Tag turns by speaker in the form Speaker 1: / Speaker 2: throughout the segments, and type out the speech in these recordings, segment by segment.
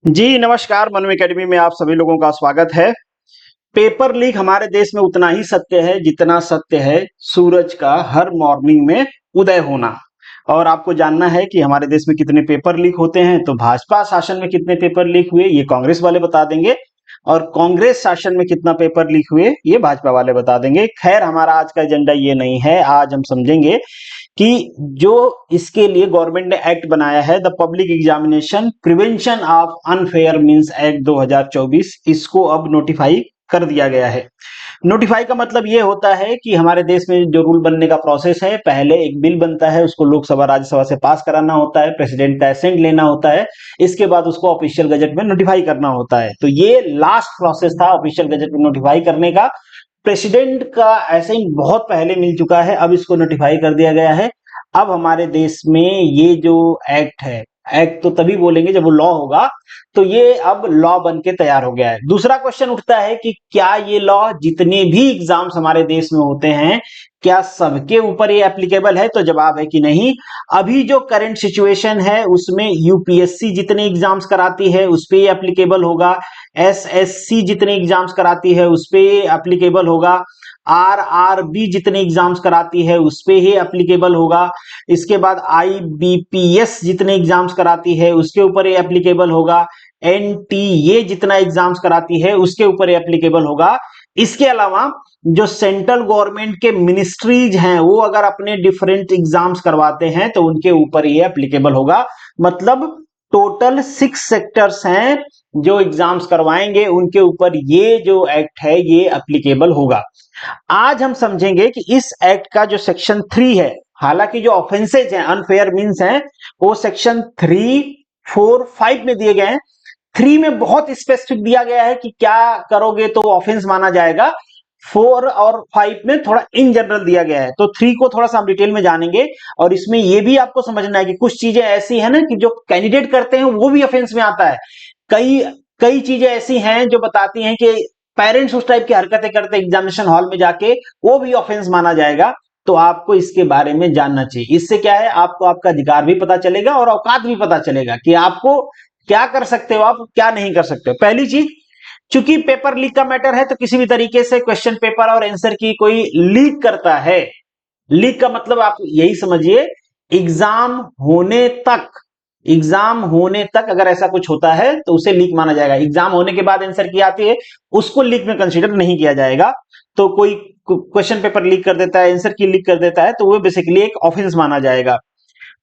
Speaker 1: जी नमस्कार, मनु एकेडमी में आप सभी लोगों का स्वागत है। पेपर लीक हमारे देश में उतना ही सत्य है जितना सत्य है सूरज का हर मॉर्निंग में उदय होना। और आपको जानना है कि हमारे देश में कितने पेपर लीक होते हैं, तो भाजपा शासन में कितने पेपर लीक हुए ये कांग्रेस वाले बता देंगे, और कांग्रेस शासन में कितना पेपर लीक हुए ये भाजपा वाले बता देंगे। खैर, हमारा आज का एजेंडा ये नहीं है। आज हम समझेंगे कि जो इसके लिए गवर्नमेंट ने एक्ट बनाया है, the public examination prevention of unfair means act 2024, इसको अब नोटिफाई कर दिया गया है। नोटिफाई का मतलब ये होता है कि हमारे देश में जो रूल बनने का प्रोसेस है, पहले एक बिल बनता है, उसको लोकसभा राज्यसभा से पास कराना होता है, प्रेसिडेंट का एसेंट लेना होता है, इसके बाद उसको ऑफिशियल गजट में नोटिफाई करना होता है। तो ये लास्ट प्रोसेस था ऑफिशियल गजट में नोटिफाई करने का। प्रेसिडेंट का एसेंट बहुत पहले मिल चुका है, अब इसको नोटिफाई कर दिया गया है। अब हमारे देश में ये जो एक्ट है, एक्ट तो तभी बोलेंगे जब वो लॉ होगा, तो ये अब लॉ बन के तैयार हो गया है। दूसरा क्वेश्चन उठता है कि क्या ये लॉ जितने भी एग्जाम्स हमारे देश में होते हैं, क्या सबके ऊपर ये एप्लीकेबल है? तो जवाब है कि नहीं। अभी जो करंट सिचुएशन है उसमें यूपीएससी जितने एग्जाम्स कराती है उस पे ये एप्लीकेबल होगा, एसएससी जितने एग्जाम्स कराती है उस पे ये एप्लीकेबल होगा, आरआरबी जितने एग्जाम्स कराती है उस पे ही एप्लीकेबल होगा, इसके बाद आईबीपीएस जितने एग्जाम्स कराती है उसके ऊपर ये एप्लीकेबल होगा, एनटीए जितना एग्जाम्स कराती है उसके ऊपर एप्लीकेबल होगा। इसके अलावा जो सेंट्रल गवर्नमेंट के मिनिस्ट्रीज हैं वो अगर अपने डिफरेंट एग्जाम्स करवाते हैं तो उनके ऊपर ये एप्लीकेबल होगा। मतलब टोटल 6 सेक्टर्स हैं जो एग्जाम्स करवाएंगे, उनके ऊपर ये जो एक्ट है ये एप्लीकेबल होगा। आज हम समझेंगे कि इस एक्ट का जो सेक्शन 3 है, हालांकि जो ऑफेंसेज हैं अनफेयर मींस हैं वो सेक्शन 3, 4, 5 में दिए गए हैं। 3 में बहुत स्पेसिफिक दिया गया है कि क्या करोगे तो ऑफेंस माना जाएगा। 4 और 5 में थोड़ा इन जनरल दिया गया है। तो 3 को थोड़ा सा हम डिटेल में जानेंगे, और इसमें यह भी आपको समझना है कि कुछ चीजें ऐसी है ना कि जो कैंडिडेट करते हैं वो भी ऑफेंस में आता है। कई कई चीजें ऐसी हैं जो बताती हैं कि पेरेंट्स उस टाइप की हरकतें करते एग्जामिनेशन हॉल में जाके, वो भी ऑफेंस माना जाएगा। तो आपको इसके बारे में जानना चाहिए। इससे क्या है, आपको आपका अधिकार भी पता चलेगा और औकात भी पता चलेगा कि आपको क्या कर सकते हो, आप क्या नहीं कर सकते हो। पहली चीज, चूंकि पेपर लीक का मैटर है तो किसी भी तरीके से क्वेश्चन पेपर और आंसर की कोई लीक करता है, लीक का मतलब आप यही समझिए, एग्जाम होने तक एग्जाम होने तक अगर ऐसा कुछ होता है तो उसे लीक माना जाएगा। एग्जाम होने के बाद आंसर की आती है उसको लीक में कंसीडर नहीं किया जाएगा। तो कोई क्वेश्चन पेपर लीक कर देता है, आंसर की लीक कर देता है, तो वो बेसिकली एक ऑफेंस माना जाएगा।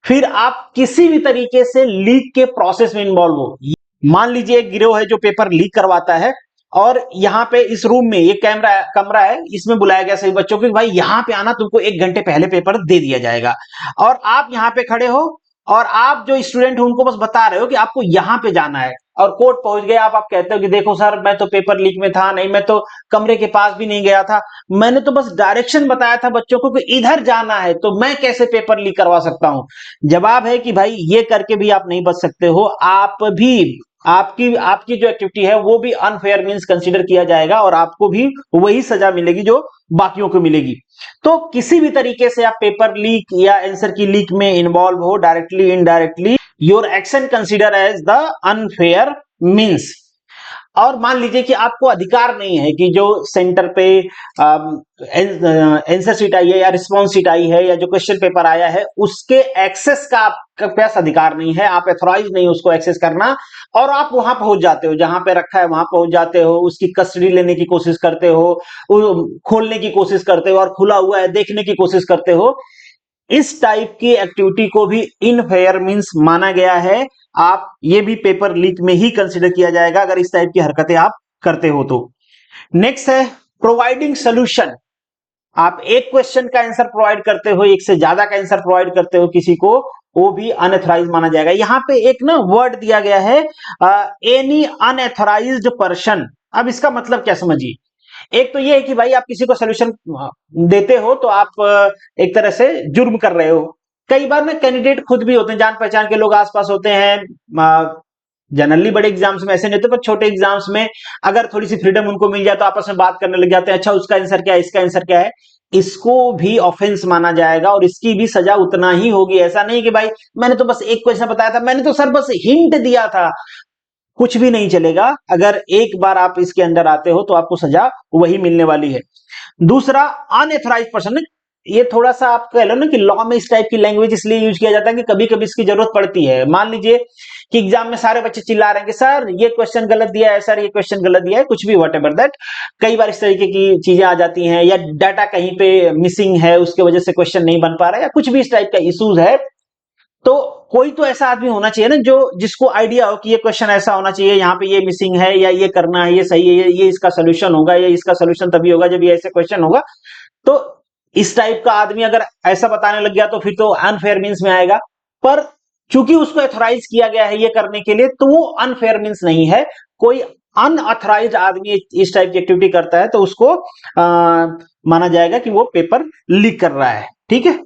Speaker 1: फिर आप किसी भी तरीके से लीक के प्रोसेस में इन्वॉल्व हो, मान लीजिए एक गिरोह है जो पेपर लीक करवाता है, और यहां पे इस रूम में ये कमरा है, इसमें बुलाया गया सभी बच्चों को कि भाई यहां पे आना, तुमको 1 घंटे पहले पेपर दे दिया जाएगा। और आप यहां पे खड़े हो और आप जो स्टूडेंट हो उनको बस बता रहे हो कि आपको यहां पे जाना है, और कोर्ट पहुंच गए, आप कहते हो कि देखो सर मैं तो पेपर लीक में था नहीं, मैं तो कमरे के पास भी नहीं गया था, मैंने तो बस डायरेक्शन बताया था बच्चों को कि इधर जाना है, तो मैं कैसे पेपर लीक करवा सकता हूं? जवाब है कि भाई ये करके भी आप नहीं बच सकते हो। आप भी, आपकी आपकी जो एक्टिविटी है वो भी अनफेयर मींस कंसीडर किया जाएगा, और आपको भी वही सजा मिलेगी जो बाकियों को मिलेगी। तो किसी भी तरीके से आप पेपर लीक या आंसर की लीक में इन्वॉल्व हो, directly indirectly, your action consider as the unfair means. और मान लीजिए कि आपको अधिकार नहीं है कि जो सेंटर पे आंसर शीट आई है या रिस्पॉन्स शीट आई है या जो क्वेश्चन पेपर आया है उसके एक्सेस का आपके पास अधिकार नहीं है, आप एथोराइज नहीं हो उसको एक्सेस करना, और आप वहां पहुंच जाते हो, जहां पे रखा है वहां पहुंच जाते हो, उसकी कस्टडी लेने की कोशिश करते हो, खोलने की कोशिश करते हो, और खुला हुआ है देखने की कोशिश करते हो। इस टाइप की एक्टिविटी को भी इनफेयर मींस माना गया है। आप ये भी पेपर लीक में ही कंसीडर किया जाएगा अगर इस टाइप की हरकतें आप करते हो तो। नेक्स्ट है प्रोवाइडिंग सोल्यूशन। आप एक क्वेश्चन का आंसर प्रोवाइड करते हो, एक से ज्यादा का आंसर प्रोवाइड करते हो किसी को, वो भी अनएथोराइज माना जाएगा। यहां पे एक ना वर्ड दिया गया है, एनी अनएथोराइज्ड पर्सन। अब इसका मतलब क्या समझिए, एक तो ये है कि भाई आप किसी को सोल्यूशन देते हो तो आप एक तरह से जुर्म कर रहे हो। कई बार ना कैंडिडेट खुद भी होते हैं, जान पहचान के लोग आसपास होते हैं, जनरली बड़े एग्जाम्स में ऐसे नहीं होते, पर छोटे एग्जाम्स में अगर थोड़ी सी फ्रीडम उनको मिल जाए तो आपस में बात करने लग जाते हैं, अच्छा उसका आंसर क्या है, इसका आंसर क्या है। इसको भी ऑफेंस माना जाएगा और इसकी भी सजा उतना ही होगी। ऐसा नहीं कि भाई मैंने तो बस एक क्वेश्चन बताया था, मैंने तो सर बस हिंट दिया था, कुछ भी नहीं चलेगा। अगर एक बार आप इसके अंदर आते हो तो आपको सजा वही मिलने वाली है। दूसरा, अनएथोराइज पर्सन, ये थोड़ा सा आप कह लो ना कि लॉ में इस टाइप की लैंग्वेज इसलिए यूज किया जाता है कि कभी कभी इसकी जरूरत पड़ती है। मान लीजिए कि एग्जाम में सारे बच्चे चिल्ला रहे हैं कि सर ये क्वेश्चन गलत दिया है, सर ये क्वेश्चन गलत दिया है, कुछ भी वट एवर दैट, कई बार इस तरीके की चीजें आ जाती हैं, या डाटा कहीं पे मिसिंग है उसके वजह से क्वेश्चन नहीं बन पा रहा है, या कुछ भी इस टाइप का इशूज है, तो कोई तो ऐसा आदमी होना चाहिए ना जो जिसको आइडिया हो कि ये क्वेश्चन ऐसा होना चाहिए, यहाँ पे ये मिसिंग है, या ये करना है, ये सही है, ये इसका सोल्यूशन होगा, या इसका सोल्यूशन तभी होगा जब ये ऐसे क्वेश्चन होगा। तो इस टाइप का आदमी अगर ऐसा बताने लग गया तो फिर तो अनफेयर मीन्स में आएगा। पर चूंकि उसको एथोराइज किया गया है ये करने के लिए, तो वो अनफेयर मीन्स नहीं है। कोई अनऑथराइज आदमी इस टाइप की एक्टिविटी करता है तो उसको माना जाएगा कि वो पेपर लीक कर रहा है। ठीक है।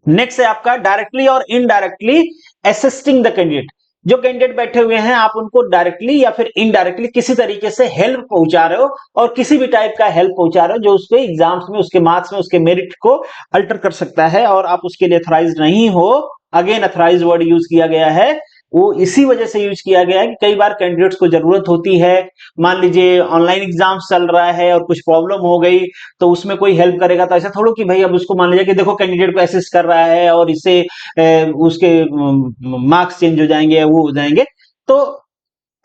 Speaker 1: नेक्स्ट है आपका डायरेक्टली और इनडायरेक्टली असिस्टिंग द कैंडिडेट। जो कैंडिडेट बैठे हुए हैं आप उनको डायरेक्टली या फिर इनडायरेक्टली किसी तरीके से हेल्प पहुंचा रहे हो, और किसी भी टाइप का हेल्प पहुंचा रहे हो जो उसके एग्जाम्स में, उसके मार्क्स में, उसके मेरिट को अल्टर कर सकता है, और आप उसके लिए अथोराइज नहीं हो। अगेन अथोराइज वर्ड यूज किया गया है, वो इसी वजह से यूज किया गया है कि कई बार कैंडिडेट्स को जरूरत होती है। मान लीजिए ऑनलाइन एग्जाम्स चल रहा है और कुछ प्रॉब्लम हो गई, तो उसमें कोई हेल्प करेगा, तो ऐसा थोड़ा कि भाई अब उसको मान लीजिए कि देखो कैंडिडेट को असिस्ट कर रहा है और इससे उसके मार्क्स चेंज हो जाएंगे, वो हो जाएंगे। तो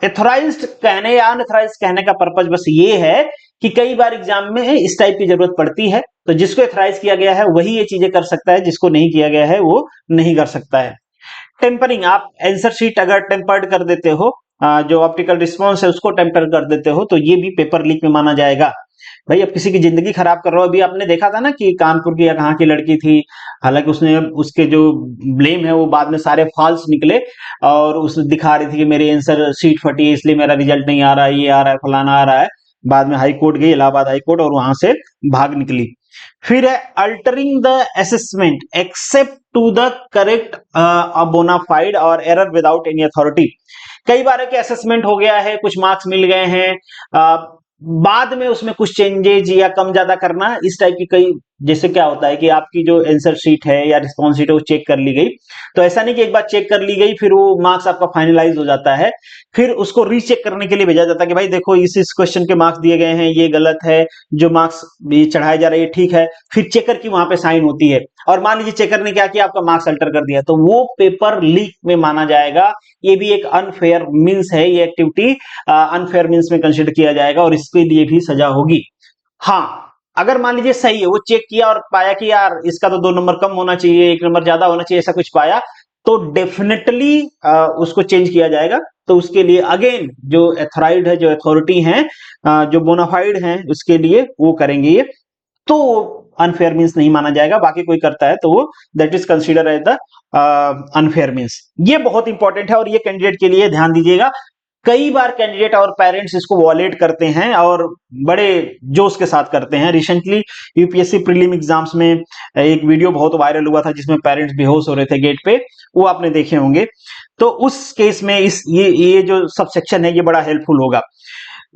Speaker 1: एथोराइज्ड कहने या अनएथोराइज्ड कहने का पर्पज बस ये है कि कई बार एग्जाम में इस टाइप की जरूरत पड़ती है, तो जिसको एथोराइज किया गया है वही ये चीजें कर सकता है, जिसको नहीं किया गया है वो नहीं कर सकता है। टेम्परिंग, आप आंसर शीट अगर टेम्पर्ड कर देते हो, जो ऑप्टिकल रिस्पॉन्स है उसको टेम्पर कर देते हो, तो ये भी पेपर लीक में माना जाएगा। भाई अब किसी की जिंदगी खराब कर रहे हो। अभी आपने देखा था ना कि कानपुर की या कहाँ की लड़की थी, हालांकि उसने उसके जो ब्लेम है वो बाद में सारे फॉल्स निकले, और उसने दिखा रही थी कि मेरी आंसर शीट फटी है इसलिए मेरा रिजल्ट नहीं आ रहा है, ये आ रहा है, फलाना आ रहा है। बाद में हाई कोर्ट गई, इलाहाबाद हाई कोर्ट, और वहां से भाग निकली। फिर है altering the assessment except to the correct bonafide और एरर विदाउट एनी अथॉरिटी। कई बार है कि असेसमेंट हो गया है, कुछ मार्क्स मिल गए हैं, बाद में उसमें कुछ चेंजेज या कम ज्यादा करना, इस टाइप की कई, जैसे क्या होता है कि आपकी जो आंसर शीट है या रिस्पॉन्स शीट है वो चेक कर ली गई, तो ऐसा नहीं कि एक बार चेक कर ली गई फिर वो मार्क्स आपका फाइनलाइज हो जाता है, फिर उसको रीचेक करने के लिए भेजा जाता है कि भाई देखो इस क्वेश्चन के मार्क्स दिए गए हैं, ये गलत है, जो मार्क्स भी चढ़ाए जा रहे हैं ठीक है, फिर चेकर की वहां पे साइन होती है, और मान लीजिए चेकर ने क्या किया, आपका मार्क्स अल्टर कर दिया, तो वो पेपर लीक में माना जाएगा। ये भी एक अनफेयर मीन्स है, ये एक्टिविटी अनफेयर मीन्स में कंसिडर किया जाएगा और इसके लिए भी सजा होगी। हाँ, अगर मान लीजिए सही है, वो चेक किया और पाया कि यार इसका तो 2 नंबर कम होना चाहिए, 1 नंबर ज्यादा होना चाहिए, ऐसा कुछ पाया, तो डेफिनेटली उसको चेंज किया जाएगा। तो उसके लिए अगेन जो अथॉराइड है, जो अथॉरिटी है, जो बोनाफाइड है, उसके लिए वो करेंगे ये, तो अनफेयर मीन्स नहीं माना जाएगा। बाकी कोई करता है तो वो that is consider as the unfair means. ये बहुत इंपॉर्टेंट है और ये कैंडिडेट के लिए ध्यान दीजिएगा। कई बार कैंडिडेट और पेरेंट्स इसको वॉलेट करते हैं और बड़े जोश के साथ करते हैं। रिसेंटली यूपीएससी प्रीलिम एग्जाम्स में एक वीडियो बहुत वायरल हुआ था जिसमें पेरेंट्स बेहोश हो रहे थे गेट पे, वो आपने देखे होंगे। तो उस केस में इस ये जो सब सेक्शन है ये बड़ा हेल्पफुल होगा।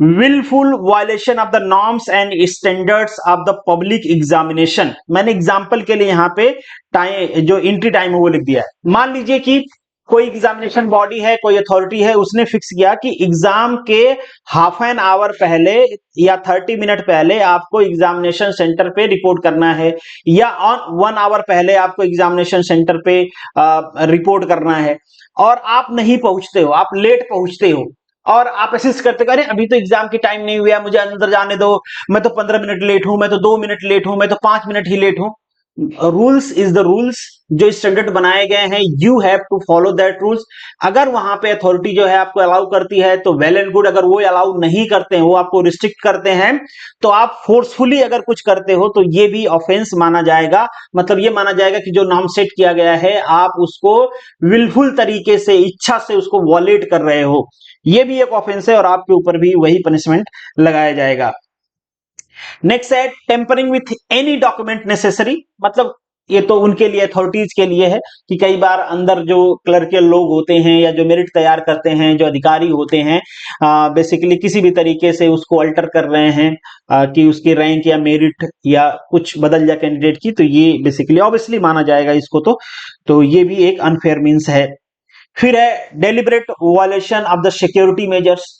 Speaker 1: willful violation of the norms and standards of the public examination, मैंने एग्जाम्पल के लिए यहाँ पे टाइम, जो एंट्री टाइम है वो लिख दिया है। मान लीजिए कि कोई एग्जामिनेशन बॉडी है, कोई अथॉरिटी है, उसने फिक्स किया कि एग्जाम के हाफ एन आवर पहले या 30 मिनट पहले आपको एग्जामिनेशन सेंटर पे रिपोर्ट करना है, या 1 आवर पहले आपको एग्जामिनेशन सेंटर पे रिपोर्ट करना है, और आप नहीं पहुंचते हो, आप लेट पहुंचते हो, और आप असिस्ट करते करें अभी तो एग्जाम की टाइम नहीं हुआ, मुझे अंदर जाने दो, मैं तो 15 मिनट लेट हूं, मैं तो 2 मिनट लेट हूं, मैं तो 5 मिनट ही लेट हूं। रूल्स इज द रूल्स, जो स्टैंडर्ड बनाए गए हैं you have to follow that rules. अगर वहां पे अथॉरिटी जो है आपको अलाउ करती है तो वेल एंड गुड, अगर वो अलाउ नहीं करते हैं, वो आपको रिस्ट्रिक्ट करते हैं, तो आप फोर्सफुली अगर कुछ करते हो तो ये भी ऑफेंस माना जाएगा। मतलब ये माना जाएगा कि जो नॉर्म सेट किया गया है आप उसको विलफुल तरीके से, इच्छा से उसको वॉलेट कर रहे हो, ये भी एक ऑफेंस है और आपके ऊपर भी वही पनिशमेंट लगाया जाएगा। नेक्स्ट है tampering with any document necessary, मतलब ये तो उनके लिए, अथॉरिटीज के लिए है कि कई बार अंदर जो क्लर्कियल लोग होते हैं या जो मेरिट तैयार करते हैं, जो अधिकारी होते हैं, बेसिकली किसी भी तरीके से उसको अल्टर कर रहे हैं, कि उसकी रैंक या मेरिट या कुछ बदल जाए कैंडिडेट की, तो ये बेसिकली ऑब्वियसली माना जाएगा इसको। तो ये भी एक अनफेयर मीन्स है। फिर है deliberate violation of the security measures.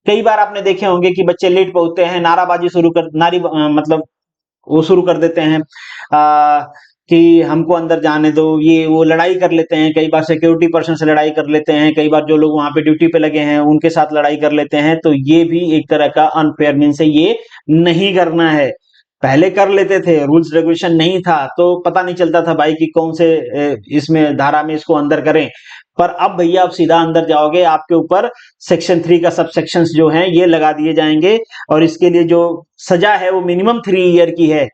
Speaker 1: कई बार आपने देखे होंगे कि बच्चे लेट पहुंचते हैं, नाराबाजी शुरू कर नारी मतलब वो शुरू कर देते हैं कि हमको अंदर जाने दो, ये वो लड़ाई कर लेते हैं। कई बार सिक्योरिटी पर्सन से लड़ाई कर लेते हैं, कई बार जो लोग वहां पे ड्यूटी पे लगे हैं उनके साथ लड़ाई कर लेते हैं। तो ये भी एक तरह का अनफेयर मीन्स है, ये नहीं करना है। पहले कर लेते थे, रूल्स रेगुलेशन नहीं था तो पता नहीं चलता था भाई कि कौन से इसमें धारा में इसको अंदर करें। पर अब भैया आप सीधा अंदर जाओगे, आपके ऊपर सेक्शन 3 का सब सेक्शंस जो हैं ये लगा दिए जाएंगे, और इसके लिए जो सजा है वो मिनिमम 3 ईयर की है।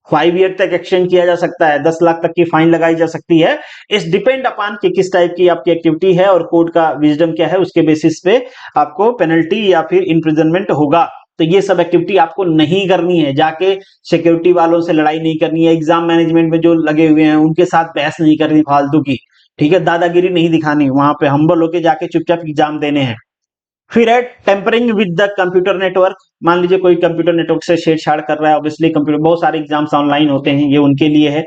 Speaker 1: 5 ईयर तक एक्सटेंड किया जा सकता है, 10 लाख तक की फाइन लगाई जा सकती है। इस डिपेंड अपॉन कि किस टाइप की आपकी एक्टिविटी है और कोर्ट का विजडम क्या है, उसके बेसिस पे आपको पेनल्टी या फिर इम्प्रिजनमेंट होगा। तो ये सब एक्टिविटी आपको नहीं करनी है, जाके सिक्योरिटी वालों से लड़ाई नहीं करनी है, एग्जाम मैनेजमेंट में जो लगे हुए हैं उनके साथ बहस नहीं करनी फालतू की, ठीक है, दादागिरी नहीं दिखानी, वहां पे हम्बल होके जाके चुपचाप एग्जाम देने हैं। फिर है tampering with the computer network. मान लीजिए कोई कंप्यूटर नेटवर्क से छेड़छाड़ कर रहा है, ऑब्वियसली कंप्यूटर, बहुत सारे एग्जाम्स ऑनलाइन होते हैं, ये उनके लिए है।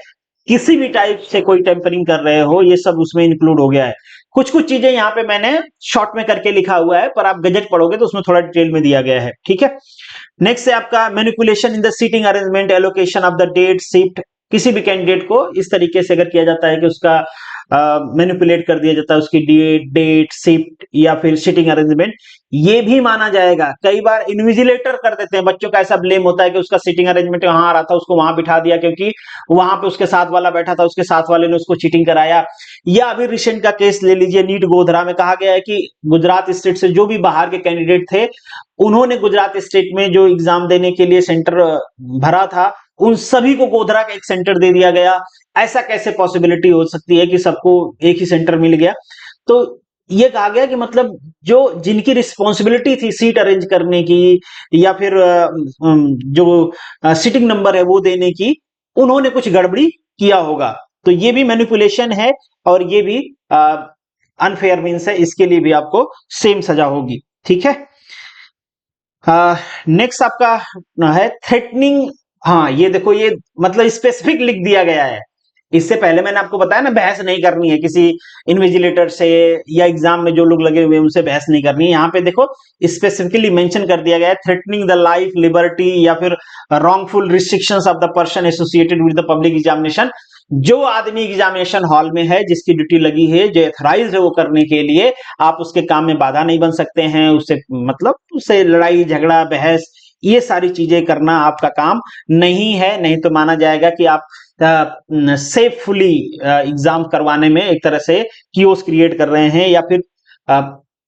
Speaker 1: किसी भी टाइप से कोई टेम्परिंग कर रहे हो, ये सब उसमें इंक्लूड हो गया है। कुछ कुछ चीजें यहाँ पे मैंने शॉर्ट में करके लिखा हुआ है, पर आप गजट पढ़ोगे तो उसमें थोड़ा डिटेल में दिया गया है, ठीक है। नेक्स्ट है आपका manipulation in the seating arrangement, allocation of the date shift. किसी भी कैंडिडेट को इस तरीके से अगर किया जाता है कि उसका मैनिपुलेट कर दिया जाता है, उसकी डेट शिफ्ट या फिर सीटिंग अरेंजमेंट, ये भी माना जाएगा। कई बार इन्विजिलेटर कर देते हैं, बच्चों का ऐसा ब्लेम होता है कि उसका सीटिंग अरेंजमेंट वहां आ रहा था, उसको वहां बिठा दिया क्योंकि वहां पे उसके साथ वाला बैठा था, उसके साथ वाले ने उसको चीटिंग कराया। या अभी रिसेंट का केस ले लीजिए, नीट गोधरा में कहा गया है कि गुजरात स्टेट से जो भी बाहर के कैंडिडेट थे, उन्होंने गुजरात स्टेट में जो एग्जाम देने के लिए सेंटर भरा था, उन सभी को गोधरा का एक सेंटर दे दिया गया। ऐसा कैसे पॉसिबिलिटी हो सकती है कि सबको एक ही सेंटर मिल गया? तो ये कहा गया कि मतलब जो जिनकी रिस्पॉन्सिबिलिटी थी सीट अरेंज करने की या फिर जो सीटिंग नंबर है वो देने की, उन्होंने कुछ गड़बड़ी किया होगा। तो ये भी मैनिपुलेशन है और ये भी अनफेयर मीन्स है, इसके लिए भी आपको सेम सजा होगी, ठीक है। नेक्स्ट आपका है थ्रेटनिंग। हाँ ये देखो, ये मतलब स्पेसिफिक लिख दिया गया है। इससे पहले मैंने आपको बताया ना, बहस नहीं करनी है किसी इन्विजिलेटर से या एग्जाम में जो लोग लगे हुए हैं उनसे बहस नहीं करनी है। यहाँ पे देखो स्पेसिफिकली मेंशन कर दिया गया है, थ्रेटनिंग द लाइफ लिबर्टी या फिर wrongful restrictions of the person associated with the public examination. जो आदमी एग्जामिनेशन हॉल में है, जिसकी ड्यूटी लगी है, जो एथराइज है वो करने के लिए, आप उसके काम में बाधा नहीं बन सकते हैं। उससे मतलब उससे लड़ाई झगड़ा बहस ये सारी चीजें करना आपका काम नहीं है। नहीं तो माना जाएगा कि आप सेफुली एग्जाम करवाने में एक तरह से कियोस क्रिएट कर रहे हैं, या फिर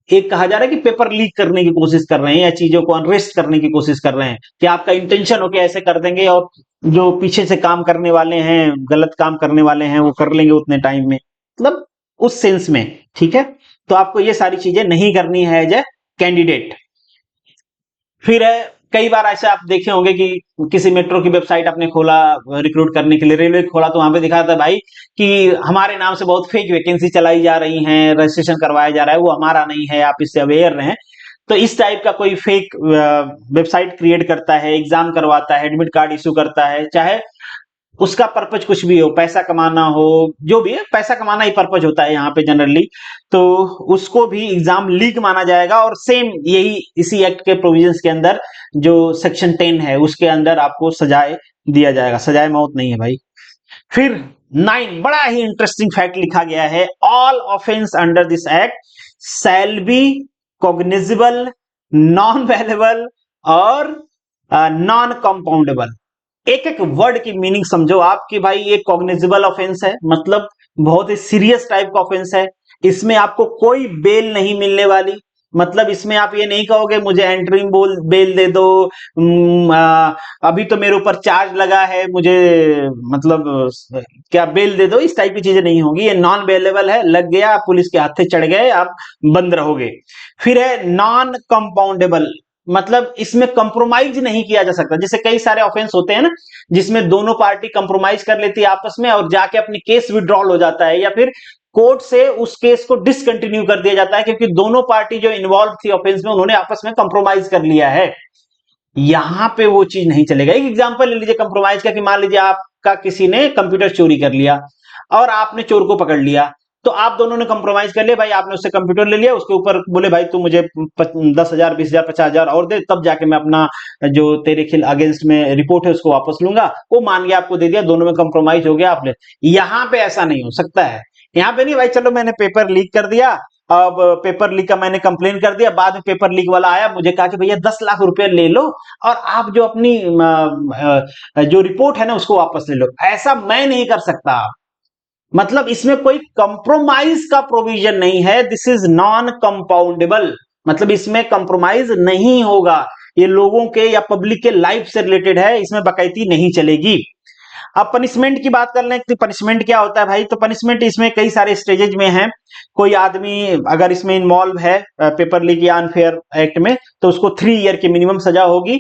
Speaker 1: एक कहा जा रहा है कि पेपर लीक करने की कोशिश कर रहे हैं या चीजों को अनरेस्ट करने की कोशिश कर रहे हैं, कि आपका इंटेंशन हो कि ऐसे कर देंगे और जो पीछे से काम करने वाले हैं, गलत काम करने वाले हैं, वो कर लेंगे उतने टाइम में, मतलब उस सेंस में, ठीक है। तो आपको ये सारी चीजें नहीं करनी है एज ए कैंडिडेट। फिर है कई बार ऐसे आप देखे होंगे कि किसी मेट्रो की वेबसाइट आपने खोला रिक्रूट करने के लिए, रेलवे खोला, तो वहां पे दिखा था भाई कि हमारे नाम से बहुत फेक वैकेंसी चलाई जा रही हैं, रजिस्ट्रेशन करवाया जा रहा है, वो हमारा नहीं है, आप इससे अवेयर रहें। तो इस टाइप का कोई फेक वेबसाइट क्रिएट करता है, एग्जाम करवाता है, एडमिट कार्ड इशू करता है, चाहे उसका पर्पज कुछ भी हो, पैसा कमाना हो, जो भी है, पैसा कमाना ही पर्पज होता है यहाँ पे जनरली, तो उसको भी एग्जाम लीक माना जाएगा। और सेम यही इसी एक्ट के प्रोविजंस के अंदर जो सेक्शन 10 है उसके अंदर आपको सजाए दिया जाएगा, सजाए मौत नहीं है भाई। फिर 9 बड़ा ही इंटरेस्टिंग फैक्ट लिखा गया है, all offence under this act shall be cognizable, non वेलेबल और नॉन कंपाउंडेबल। एक एक वर्ड की मीनिंग समझो आप कि भाई ये कॉग्निजेबल ऑफेंस है, मतलब बहुत ही सीरियस टाइप का ऑफेंस है। इसमें आपको कोई बेल नहीं मिलने वाली, मतलब इसमें आप ये नहीं कहोगे मुझे एंटरिंग बेल दे दो, अभी तो मेरे ऊपर चार्ज लगा है, मुझे मतलब क्या बेल दे दो, इस टाइप की चीजें नहीं होगी। ये नॉन बेलेबल है, लग गया पुलिस के हाथे चढ़ गए, आप बंद रहोगे। फिर है नॉन कंपाउंडेबल, मतलब इसमें कंप्रोमाइज नहीं किया जा सकता। जैसे कई सारे ऑफेंस होते हैं ना जिसमें दोनों पार्टी कंप्रोमाइज कर लेती है आपस में और जाके अपनी केस विड्रॉल हो जाता है, या फिर कोर्ट से उस केस को डिसकंटिन्यू कर दिया जाता है क्योंकि दोनों पार्टी जो इन्वॉल्व थी ऑफेंस में उन्होंने आपस में कंप्रोमाइज कर लिया है। यहां पे वो चीज नहीं चलेगा। एक एग्जांपल ले लीजिए कंप्रोमाइज का, कि मान लीजिए आपका किसी ने कंप्यूटर चोरी कर लिया और आपने चोर को पकड़ लिया, तो आप दोनों ने कंप्रोमाइज कर लिया, भाई आपने उससे कंप्यूटर ले लिया, उसके ऊपर बोले भाई तू मुझे 10,000 20,000 50,000 और दे, तब जाके मैं अपना जो तेरे खिल अगेंस्ट में रिपोर्ट है उसको वापस लूंगा। वो मान गया, आपको दे दिया, दोनों में कंप्रोमाइज हो गया। आपने यहाँ पे ऐसा नहीं हो सकता है। यहाँ पे नहीं भाई, चलो मैंने पेपर लीक कर दिया, अब पेपर लीक का मैंने कंप्लेन कर दिया, बाद में पेपर लीक वाला आया, मुझे कहा कि भैया 10 लाख रुपए ले लो और आप जो अपनी जो रिपोर्ट है ना उसको वापस ले लो। ऐसा मैं नहीं कर सकता। मतलब इसमें कोई कंप्रोमाइज का प्रोविजन नहीं है। दिस इज नॉन कंपाउंडेबल, मतलब इसमें कंप्रोमाइज नहीं होगा। ये लोगों के या पब्लिक के लाइफ से रिलेटेड है, इसमें बकैती नहीं चलेगी। अब पनिशमेंट की बात कर लें कि पनिशमेंट क्या होता है भाई, तो पनिशमेंट इसमें कई सारे स्टेजेज में है। कोई आदमी अगर इसमें इन्वॉल्व है पेपर लीक या अनफेयर एक्ट में, तो उसको 3 ईयर की मिनिमम सजा होगी।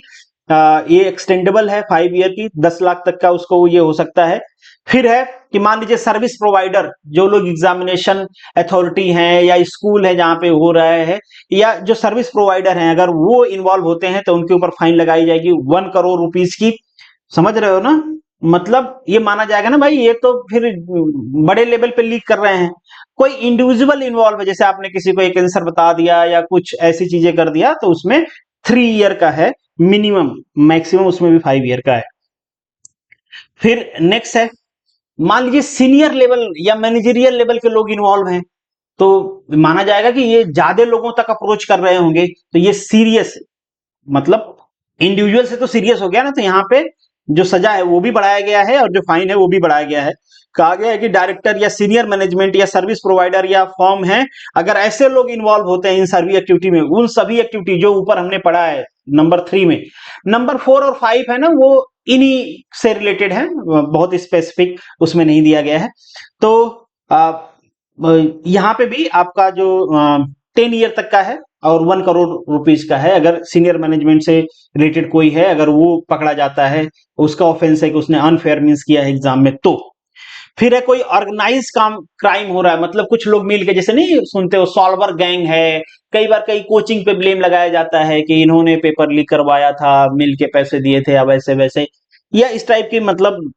Speaker 1: ये एक्सटेंडेबल है 5 ईयर की, 10 लाख तक का उसको ये हो सकता है। फिर है कि मान लीजिए सर्विस प्रोवाइडर, जो लोग एग्जामिनेशन अथॉरिटी हैं या स्कूल है जहां पे हो रहा है, या जो सर्विस प्रोवाइडर हैं, अगर वो इन्वॉल्व होते हैं तो उनके ऊपर फाइन लगाई जाएगी 1 करोड़ रुपीस की। समझ रहे हो ना? मतलब ये माना जाएगा ना भाई, ये तो फिर बड़े लेवल पे लीक कर रहे हैं। कोई इंडिविजुअल इन्वॉल्व है, जैसे आपने किसी को एक आंसर बता दिया या कुछ ऐसी चीजें कर दिया, तो उसमें 3 ईयर का है मिनिमम, मैक्सिमम उसमें भी 5 ईयर का है। फिर नेक्स्ट है, मान लीजिए सीनियर लेवल या मैनेजरियल लेवल के लोग इन्वॉल्व हैं, तो माना जाएगा कि ये ज्यादा लोगों तक अप्रोच कर रहे होंगे, तो ये सीरियस, मतलब इंडिविजुअल से तो सीरियस हो गया ना, तो यहाँ पे जो सजा है वो भी बढ़ाया गया है और जो फाइन है वो भी बढ़ाया गया है। कहा गया है कि डायरेक्टर या सीनियर मैनेजमेंट या सर्विस प्रोवाइडर या फॉर्म है, अगर ऐसे लोग इन्वॉल्व होते हैं इन सभी एक्टिविटी में, उन सभी एक्टिविटी जो ऊपर हमने पढ़ा है नंबर 3 में, नंबर 4 और 5 है ना, वो इन्हीं से रिलेटेड है, बहुत स्पेसिफिक उसमें नहीं दिया गया है। तो यहाँ पे भी आपका जो 10 ईयर तक का है और 1 करोड़ रुपीज का है, अगर सीनियर मैनेजमेंट से रिलेटेड कोई है, अगर वो पकड़ा जाता है, उसका ऑफेंस है कि उसने अनफेयर मींस किया है एग्जाम में। तो फिर है कोई ऑर्गेनाइज क्राइम हो रहा है, मतलब कुछ लोग मिल के, जैसे नहीं सुनते हो सॉल्वर गैंग है, कई बार कई कोचिंग पे ब्लेम लगाया जाता है कि इन्होंने पेपर लीक करवाया था, मिल के पैसे दिए थे या वैसे वैसे, या इस टाइप की, मतलब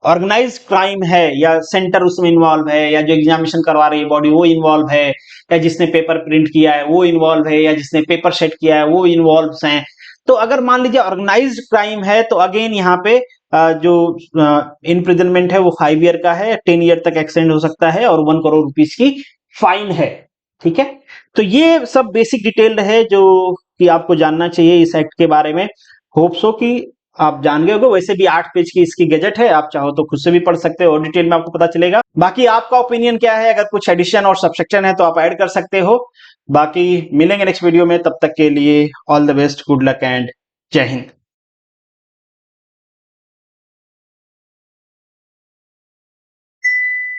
Speaker 1: ऑर्गेनाइज क्राइम है, या सेंटर उसमें इन्वॉल्व है, या जो एग्जामिनेशन करवा रही है बॉडी वो इन्वॉल्व है, या जिसने पेपर प्रिंट किया है वो इन्वॉल्व है, या जिसने पेपर सेट किया है वो इन्वॉल्व हैं। तो अगर मान लीजिए ऑर्गेनाइज्ड क्राइम है, तो अगेन यहाँ पे जो इम्प्रिजनमेंट है वो 5 ईयर का है, 10 ईयर तक एक्सटेंड हो सकता है और 1 करोड़ रुपीस की फाइन है। ठीक है, तो ये सब बेसिक डिटेल है जो कि आपको जानना चाहिए इस एक्ट के बारे में। होप सो कि आप जान गए होगे। वैसे भी 8 पेज की इसकी गजट है, आप चाहो तो खुद से भी पढ़ सकते हो और डिटेल में आपको पता चलेगा। बाकी आपका ओपिनियन क्या है, अगर कुछ एडिशन और सब्सट्रैक्शन है तो आप ऐड कर सकते हो। बाकी मिलेंगे नेक्स्ट वीडियो में, तब तक के लिए all the best, good luck and जय हिंद।